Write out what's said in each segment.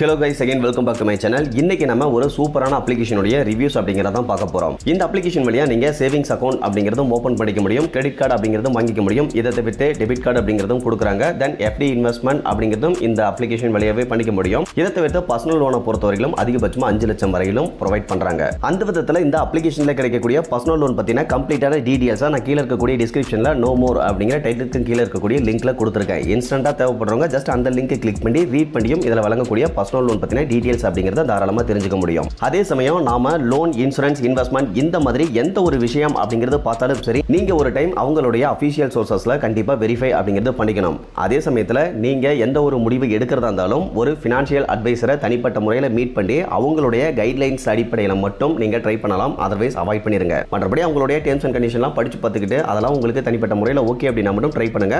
Hello guys, again welcome back to my channel. இன்னைக்கு நம்ம ஒரு சூப்பரான அப்ளிகேஷனுடைய ரிவ்யூஸ் அப்படிங்கறத தான் பார்க்க போறோம். இந்த அப்ளிகேஷன் வழியா நீங்க சேவிங்ஸ் அக்கவுண்ட் அப்படிங்கறதும் ஓபன் பண்ணிக்க முடியும், கிரெடிட் கார்டு அப்படிங்கறதும் வாங்கிக்க முடியும். இதை தவிர்த்து டெபிட் கார்டு அப்படிங்கறதும் கொடுக்குறாங்க. தென் FD இன்வெஸ்ட்மெண்ட் அப்படிங்கறதும் இந்த அப்ளிகேஷன் வழியாவே பண்ணிக்க முடியும். இதை தவிர்த்து பர்சனல் லோனை பொறுத்தவரையிலும் அதிகபட்சமா 5 லட்சம் வரையிலும் ப்ரொவைட் பண்றாங்க. அந்த விதத்துல இந்த அப்ளிகேஷன்ல கிடைக்கக்கூடிய பர்சனல் லோன் பத்தின கம்ப்ளீட்டான டீடைல்ஸ் நான் கீழ இருக்கக்கூடிய டிஸ்கிரிப்ஷன்ல நோ மோர் அப்படிங்கற டைட்டிலுக்கு கீழ இருக்கக்கூடிய லிங்க்ல கொடுத்திருக்கேன். இன்ஸ்டன்ட்டா தேவைப்படுறவங்க ஜஸ்ட் அந்த லிங்கை கிளிக் பண்ணி ரீட் பண்ணியும் இதல வழங்கக்கூடிய பர்சனல் லோன் பத்தின டீடைல்ஸ் அப்படிங்கறத தாராளமா தெரிஞ்சுக்க முடியும். அதே சமயம் நாம லோன், இன்சூரன்ஸ், இன்வெஸ்ட்மெண்ட் இந்த மாதிரி எந்த ஒரு விஷயம் அப்படிங்கறது பார்த்தாலும் சரி, நீங்க ஒரு டைம் அவங்களுடைய அபிஷியல் சோர்சஸ்ல கண்டிப்பா வெரிஃபை அப்படிங்கறது பண்ணிக்கணும். அதே சமயத்துல நீங்க எந்த ஒரு முடிவு எடுக்கிறதா இருந்தாலும் ஒரு ஃபினான்ஷியல் அட்வைசரை தனிப்பட்ட முறையில் மீட் பண்ணி அவங்களுடைய கைட்லைன்ஸ் அடிப்படையில் மட்டும் நீங்க ட்ரை பண்ணலாம். அதர்வைஸ் அவாய்ட் பண்ணிருங்க. மற்றபடி அவங்களுடைய டேர்ம்ஸ் அண்ட் கண்டிஷன்லாம் படிச்சு பார்த்துக்கிட்டு அதெல்லாம் உங்களுக்கு தனிப்பட்ட முறையில் ஓகே அப்படின்னா மட்டும் ட்ரை பண்ணுங்க,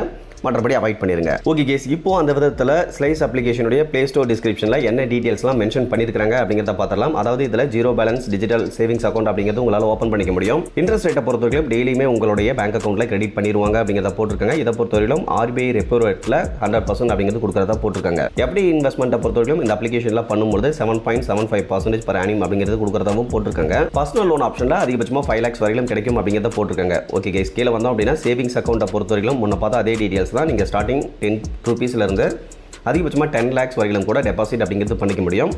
மற்றபடி அவாய்ட் பண்ணிருங்க. ஓகே கேஸ், இப்போ அந்த விதத்தில் ஸ்லைஸ் அப்ளிகேஷனுடைய பிளே ஸ்டோர் டிஸ்கிரிப்ஷன்ல என்ன டீடைல்ஸ்லாம் மென்ஷன் பண்ணிருக்காங்க அப்படிங்கறத பார்த்தலாம். அதாவது இதுல zero balance digital savings account அப்படிங்கிறது உங்களால ஓபன் பண்ணிக்க முடியும். இன்ட்ரெஸ்ட் ரேட்டை பொறுத்தவரைக்கும் டெய்லியுமே உங்களுடைய பேங்க் அக்கௌண்ட்ல கிரெடிட் பண்ணிடுவாங்க அப்படிங்கறத போட்டிருக்காங்க. இதை பொறுத்தவரைக்கும் RBI ரெப்போ ரேட்ல 100% அப்படிங்கிறது கொடுக்கறதா போட்டிருக்காங்க. எப்படி இன்வெஸ்ட்மெண்ட்டை பொறுத்தவரைக்கும் இந்த அப்ளிகேஷன்ல பண்ணும்போது 7.75% per annum அப்படிங்கிறது கொடுக்கறதாவும் போட்டிருக்காங்க. பர்சனல் லோன் ஆப்ஷன்ல அதிகபட்சமா 5 lakhs வரையிலும் கிடைக்கும் அப்படிங்கறத போட்டிருக்காங்க. ஓகே கைஸ், கீழ வந்தோம் அப்படின்னா சேவிங்ஸ் அக்கௌண்ட்டை பொறுத்தவரைக்கும் முன்ன பார்த்தா அதே டீடைல்ஸ் தான். நீங்க ஸ்டார்டிங் 10 rupeesல இருந்து அதிகபட்சமா 10 lakhs வரையிலும் கூட டெபாசிட் அப்படிங்கிறது பண்ணிக்க முடியும்.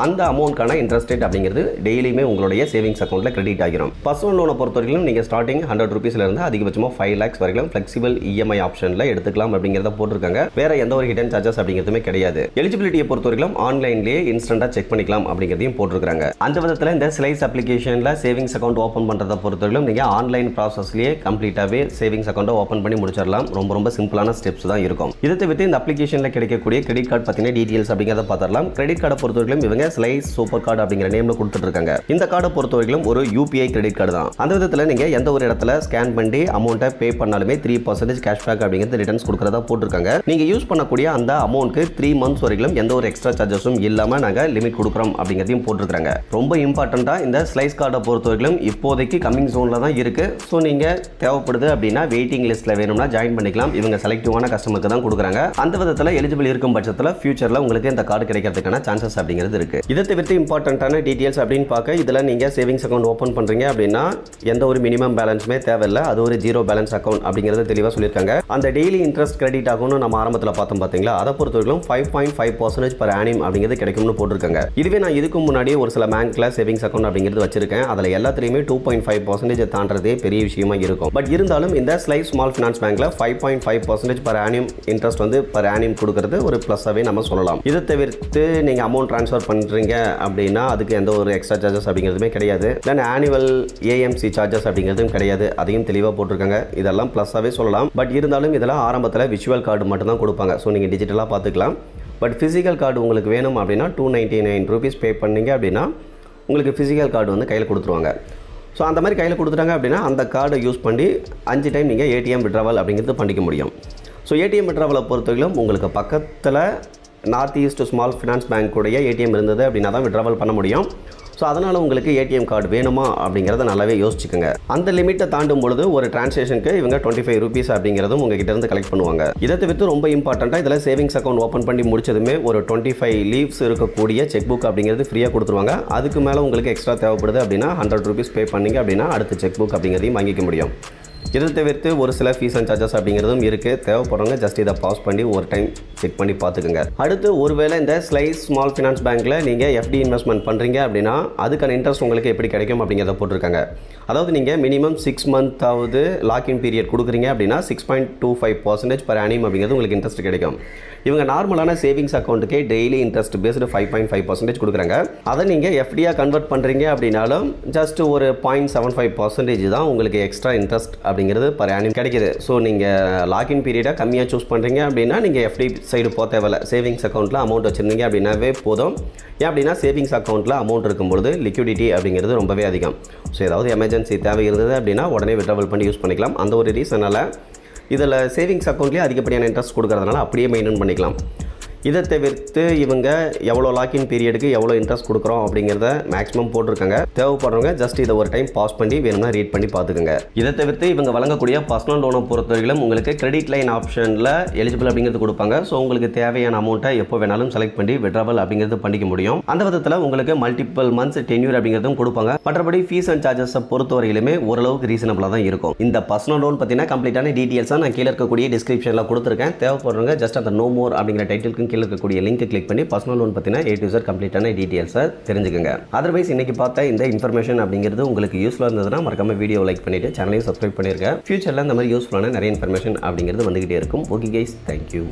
அந்த அமௌண்ட்கான இன்ட்ரெஸ்ட் ரேட் அப்படிங்கிறது டெய்லியுமே உங்களுடைய சேவிங்ஸ் அக்கௌண்ட்ல கிரெடிட் ஆகிரும். பர்சனல் லோனை பொறுத்தவரைக்கும் நீங்க ஸ்டார்டிங் 100 rupeesல இருந்து அதிகபட்சமா 5 lakhs வரைக்கும் ஃபிளெக்சிபிள் EMI ஆப்ஷன்ல எடுத்துக்கலாம் அப்படிங்கறத போட்டிருக்காங்க. வேற எந்த ஒரு ஹிடன் சார்ஜஸ் அப்படிங்கிறதுமே கிடையாது. எலிஜிபிலிட்டியை பொறுத்தவரைக்கும் ஆன்லைன்லேயே இன்ஸ்டன்ட்டா செக் பண்ணிக்கலாம் அப்படிங்கிறதையும் போட்டிருக்காங்க. அந்த விதத்தில் இந்த ஸ்லைஸ் அப்ளிகேஷன்ல சேவிங்ஸ் அக்கௌண்ட் ஓபன் பண்றதை பொறுத்தவரைக்கும் நீங்க ஆன்லைன் ப்ராசஸ்லயே கம்ப்ளீட்டாவே சேவிங்ஸ் அக்கௌண்ட்டை ஓபன் பண்ணி முடிச்சிடலாம். ரொம்ப சிம்பிளான ஸ்டெப்ஸ் தான் இருக்கும். இதை தவிர்த்து இந்த அப்ளிகேஷன்ல கிடைக்கக்கூடிய கிரெடிட் கார்டு பத்தின டீடைல்ஸ் அப்படிங்கறத பார்த்தரலாம். கிரெடிட் கார்டை பொறுத்தவரைக்கும் இவங்க ஸ்லைஸ் சூப்பர் கார்டு அப்படிங்கிற நேம்ல கொடுத்துட்டு இருக்காங்க. இந்த கார்டை பொறுத்தவரைக்கும் ஒரு UPI கிரெடிட் கார்டு தான். அந்த விதத்துல நீங்க எந்த ஒரு இடத்துல ஸ்கேன் பண்ணி அமௌண்ட்டை பே பண்ணாலுமே 3% கேஷ்பேக் அப்படிங்கிறது ரிட்டர்ன்ஸ் கொடுக்கறதா போட்டிருக்காங்க. நீங்க யூஸ் பண்ணக்கூடிய அந்த அமௌண்ட்க்கு 3 months வரைக்கும் எந்த ஒரு எக்ஸ்ட்ரா சார்ஜஸும் இல்லாம நாங்க லிமிட் கொடுக்குறோம் அப்படிங்கிறதையும் போட்டிருக்காங்க. ரொம்ப இம்பார்ட்டண்டா இந்த ஸ்லைஸ் கார்டை பொறுத்தவரைக்கும் இப்போதைக்கு கமிங் ஜோன்ல தான் இருக்கு. ஸோ நீங்க தேவைப்படுது அப்படின்னா வெயிட்டிங் லிஸ்ட்ல வேணும்னா ஜாயின் பண்ணிக்கலாம். இவங்க செலக்டிவான கஸ்டமருக்கு தான் கொடுக்குறாங்க. அந்த விதத்துல எலிஜிபிள் இருக்கும் பட்சத்தில் ஃபியூச்சர்ல உங்களுக்கு இந்த கார்டு கிடைக்கிறதுக்கான சான்சஸ் அப்படிங்கிறது இருக்கு. இதை தவிர்த்து இம்பார்ட்டன்டான டீடைல்ஸ் அப்படின்னு பார்க்க இதில் நீங்கள் சேவிங்ஸ் அக்கௌண்ட் ஓப்பன் பண்ணுறீங்க அப்படின்னா எந்த ஒரு மினிமம் பேலன்ஸுமே தேவையில்லை. அது ஒரு ஜீரோ பேலன்ஸ் அக்கௌண்ட் அப்படிங்கிறது தெளிவாக சொல்லியிருக்காங்க. அந்த டெய்லி இன்ட்ரெஸ்ட் கிரெடிட் ஆகும்னு நம்ம ஆரம்பத்தில் பார்த்தோம் பார்த்தீங்களா, அதை பொறுத்தவரைக்கும் 5.5% per annum அப்படிங்கிறது கிடைக்கும்னு போட்டிருக்காங்க. இதுவே நான் இதுக்கு முன்னாடி ஒரு சில பேங்க்ல சேவிங்ஸ் அக்கௌண்ட் அப்படிங்கிறது வச்சிருக்கேன். அதில் எல்லாத்துலேயுமே 2.5% தாண்டதே பெரிய விஷயமா இருக்கும். பட் இருந்தாலும் இந்த ஸ்லைஸ் ஸ்மால் ஃபினான்ஸ் பேங்க்ல 5.5% per annum இன்ட்ரெஸ்ட் வந்து per annum கொடுக்கறது ஒரு ப்ளஸ்ஸாகவே நம்ம சொல்லலாம். இதை தவிர்த்து நீங்கள் அமௌண்ட் ட்ரான்ஸ்ஃபர் பண்ணுறீங்க அப்படின்னா அதுக்கு எந்த ஒரு எக்ஸ்ட்ரா சார்ஜஸ் அப்படிங்கிறதுமே கிடையாது. தென் ஆனுவல் AMC சார்ஜஸ் அப்படிங்கிறதும் கிடையாது. அதையும் தெளிவாக போட்டிருக்காங்க. இதெல்லாம் ப்ளஸ்ஸாகவே சொல்லலாம். பட் இருந்தாலும் இதெல்லாம் ஆரம்பத்தில் விஷுவல் கார்டு மட்டும் தான் கொடுப்பாங்க. ஸோ நீங்கள் டிஜிட்டலாக பார்த்துக்கலாம். பட் ஃபிசிக்கல் கார்டு உங்களுக்கு வேணும் அப்படின்னா 299 rupees பே பண்ணீங்க அப்படின்னா உங்களுக்கு ஃபிசிக்கல் கார்டு வந்து கையில் கொடுத்துருவாங்க. ஸோ அந்த மாதிரி கையில் கொடுத்துட்டாங்க அப்படின்னா அந்த கார்டை யூஸ் பண்ணி 5 டைம் நீங்கள் ATM விட்ராவல் அப்படிங்கிறது பண்ணிக்க முடியும். ஸோ ATM விட்ராவலை பொறுத்தவரைக்கும் உங்களுக்கு பக்கத்தில் நார்த் ஈஸ்ட் ஸ்மால் ஃபினான்ஸ் பேங்க்குடைய ATM இருந்தது அப்படின்னா தான் விட்ராவல் பண்ண முடியும். ஸோ அதனால் உங்களுக்கு ATM கார்டு வேணுமா அப்படிங்கிறத நல்லாவே யோசிச்சுக்கோங்க. அந்த லிமிட்டை தாண்டும் பொழுது ஒரு டிரான்சாக்ஷனுக்கு இவங்க 25 rupees அப்படிங்கிறதும் உங்ககிட்ட இருந்து கலெக்ட் பண்ணுவாங்க. இதை தவிர்த்து ரொம்ப இம்பார்ட்டண்ட்டாக இதில் சேவிங்ஸ் அக்கௌண்ட் ஓப்பன் பண்ணி முடிச்சதுமே ஒரு 25 லீவ்ஸ் இருக்கக்கூடிய செக் புக் அப்படிங்கிறது ஃப்ரீயாக கொடுத்துருவாங்க. அதுக்கு மேலே உங்களுக்கு எக்ஸ்ட்ரா தேவைப்படுது அப்படின்னா 100 rupees பே பண்ணிங்க அப்படின்னா அடுத்த செக் புக் அப்படிங்கிறதையும் வாங்கிக்க முடியும். இதை தவிர்த்து ஒரு சில ஃபீஸ் அண்ட் சார்ஜஸ் அப்படிங்கிறதும் இருக்குது. தேவைப்படுறவங்க ஜஸ்ட் இதை பாஸ் பண்ணி ஒரு டைம் செக் பண்ணி பார்த்துக்குங்க. அடுத்து ஒருவேளை இந்த ஸ்லைஸ் ஸ்மால் ஃபினான்ஸ் பேங்க்கில் நீங்கள் FD இன்வெஸ்ட்மெண்ட் பண்ணுறீங்க அப்படின்னா அதுக்கான இன்ட்ரெஸ்ட் உங்களுக்கு எப்படி கிடைக்கும் அப்படிங்கிறத போட்டிருக்காங்க. அதாவது நீங்கள் மினிமம் 6 month லாக்இன் பீரியட் கொடுக்குறீங்க அப்படின்னா 6.25% per annum அப்படிங்கிறது உங்களுக்கு இன்ட்ரெஸ்ட் கிடைக்கும். இவங்க நார்மலான சேவிங்ஸ் அக்கௌண்ட்டுக்கே டெய்லி இன்ட்ரெஸ்ட் பேஸ்டு 5.5% கொடுக்குறாங்க. அதை நீங்கள் FDயாக கன்வெர்ட் பண்ணுறீங்க அப்படின்னாலும் ஜஸ்ட் ஒரு 0.75% தான் உங்களுக்கு எக்ஸ்ட்ரா இன்ட்ரெஸ்ட் அப்படிங்கிறது per annum கிடைக்குது. ஸோ நீங்கள் லாக்இன் பீரியடாக கம்மியாக சூஸ் பண்ணுறீங்க அப்படின்னா நீங்கள் FD சைடு போக தேவையில்லை. சேவிங்ஸ் அக்கௌண்ட்டில் அமௌண்ட் வச்சுருந்தீங்க அப்படின்னாவே போதும். ஏன் அப்படின்னா சேவிங்ஸ் அக்கௌண்ட்டில் அமௌண்ட் இருக்கும்பொழுது லிக்விடிட்டி அப்படிங்கிறது ரொம்பவே அதிகம். ஸோ ஏதாவது எமர்ஜென்சி தேவை இருந்தது அப்படின்னா உடனே விட்ராவல் பண்ணி யூஸ் பண்ணிக்கலாம். அந்த ஒரு ரீசனால் இதில் சேவிங்ஸ் அக்கௌண்ட்லேயே அதிகப்படியான இன்ட்ரெஸ்ட் கொடுக்கறதுனால அப்படியே மெயின்டைன் பண்ணிக்கலாம். இதை தவிர்த்து இவங்க எவ்வளோ லாக்இன் பீரியடுக்கு எவ்வளோ இன்ட்ரெஸ்ட் கொடுக்குறோம் அப்படிங்கிறத மேக்ஸிமம் போட்டிருக்காங்க. தேவைப்படுறவங்க ஜஸ்ட் இதை ஒரு டைம் பாஸ் பண்ணி வேணும்னா ரீட் பண்ணி பார்த்துக்கோங்க. இதை தவிர்த்து இவங்க வழங்கக்கூடிய பர்சனல் லோனை பொறுத்தவரையிலும் உங்களுக்கு கிரெடிட் லைன் ஆப்ஷனில் எலிஜிபிள் அப்படிங்கிறது கொடுப்பாங்க. ஸோ உங்களுக்கு தேவையான அமௌண்ட்டை எப்போ வேணாலும் செலக்ட் பண்ணி விட்ராவல் அப்படிங்கிறது பண்ணிக்க முடியும். அந்த விதத்தில் உங்களுக்கு மல்டிபிள் மந்த்ஸ் டென்யூர் அப்படிங்கிறதும் கொடுப்பாங்க. மற்றபடி ஃபீஸ் அண்ட் சார்ஜஸை பொறுத்தவரையிலுமே ஓரளவுக்கு ரீசனபிளாக தான் இருக்கும். இந்த பர்சனல் லோன் பார்த்தீங்கன்னா கம்ப்ளீட்டான டீட்டெயில்ஸாக நான் கீழே இருக்கக்கூடிய டிஸ்கிரிப்ஷனில் கொடுத்துருக்கேன். தேவைப்படுறவங்க ஜஸ்ட் அந்த நோ மோர் அப்படிங்கிற டைட்டிலுக்கும் கீழே இருக்கக்கூடிய லிங்க் கிளிக் பண்ணி பர்சனல் லோன் பார்த்தீங்கன்னா A to Z கம்ப்ளீட்டான டீட்டெயில்ஸை தெரிஞ்சுக்கோங்க. அதர்வைஸ் இன்னைக்கு பார்த்த இந்த இன்ஃபர்மேஷன் அப்படிங்கிறது உங்களுக்கு யூஸ்ஃபுல்லாக இருந்ததுன்னா மறக்காம வீடியோ லைக் பண்ணிட்டு சேனலையும் சப்ஸ்கிரைப் பண்ணிருங்க. ஃபியூச்சரில் இந்த மாதிரி யூஸ்ஃபுல்லான நிறைய இன்ஃபர்மேஷன் அப்படிங்கிறது வந்துகிட்டே இருக்கும். Okay guys, thank you.